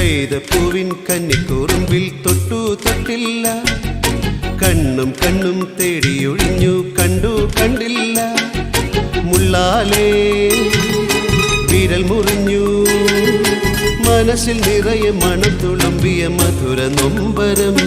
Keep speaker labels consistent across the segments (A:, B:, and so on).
A: കൈതപ്പൂവിൻ കന്നിക്കൂറുമ്പിൽ തൊട്ടു തൊട്ടില്ല, കണ്ണും കണ്ണും തേടിയൊഴിഞ്ഞു കണ്ടു കണ്ടില്ല. മുള്ളാലേ വിരൽ മുറിഞ്ഞു, മനസ്സിൽ നിറയെ മണം തുളുമ്പിയ മധുര നൊമ്പരം.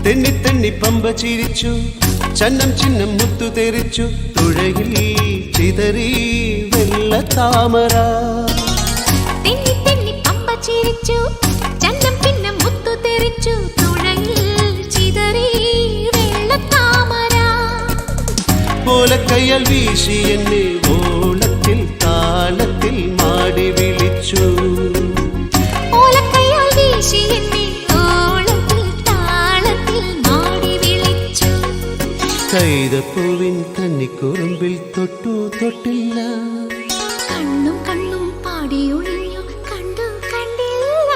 A: തെന്നി തെന്നി പമ്പ ചിരിച്ചു, ചന്നം ചിന്നം മുത്തു തെറിച്ചു, തുഴയിൽ ചിതറി വെള്ള താമര.
B: തെന്നി തെന്നി പമ്പ ചിരിച്ചു, ചന്നം ചിന്നം മുത്തു തെറിച്ചു, തുഴയിൽ ചിതറി വെള്ള താമര.
A: ഓലക്കയ്യാൽ വീശി എന്നെ ഓളത്തിൽ താളത്തിൽ മാടി വിളിച്ചു.
B: ഓലക്കയ്യാൽ വീശി എന്നെ
A: കൈതപ്പൂവിൻ കന്നിക്കൂറുമ്പിൽ തൊട്ടു തൊട്ടില്ല,
B: കണ്ണും കണ്ണും പാടിയൊഴിഞ്ഞു കണ്ടു കണ്ടില്ല.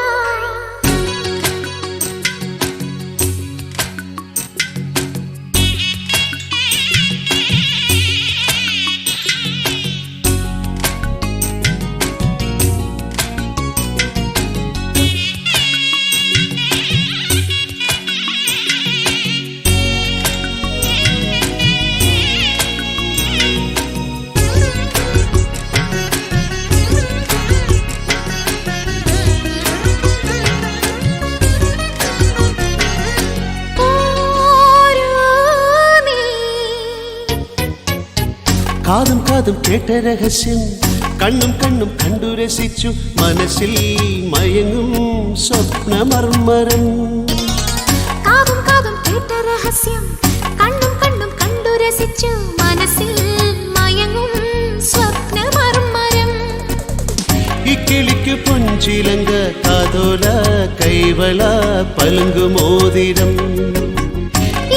A: കാതും കാതും കേട്ട രഹസ്യം, കണ്ണും കണ്ണും കണ്ടു രസിച്ചു, മനസ്സിൽ മയങ്ങും സ്വപ്നമർമരം.
B: കാതും കാതും കേട്ട രഹസ്യം, കണ്ണും കണ്ണും കണ്ടു രസിച്ചു, മനസ്സിൽ മയങ്ങും സ്വപ്നമർമരം.
A: ഇക്കിളിക്കു പൊഞ്ചിലങ്ക കാതോല കൈവള പലുങ്കുമോതിരം.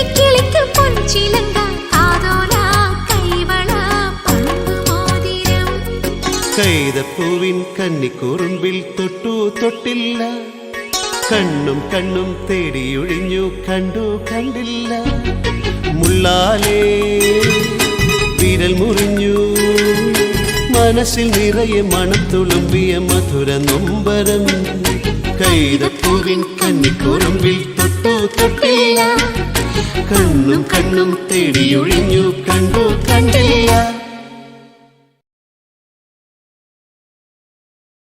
B: ഇക്കിളിക്കു പൊഞ്ചിലങ്ക
A: കൈതപ്പൂവിൻ കന്നിക്കൂറുമ്പിൽ തൊട്ടു തൊട്ടില്ല, കണ്ണും കണ്ണും തേടിയൊഴിഞ്ഞു കണ്ടു കണ്ടില്ല. മുള്ളാലേ വിരൽ മുറിഞ്ഞു, മനസ്സിൽ നിറയെ മണം തുളുമ്പിയ മധുര നൊമ്പരം. കൈതപ്പൂവിൻ കന്നിക്കൂറുമ്പിൽ തൊട്ടു തൊട്ടില്ല, കണ്ണും കണ്ണും തേടിയൊഴിഞ്ഞു കണ്ടു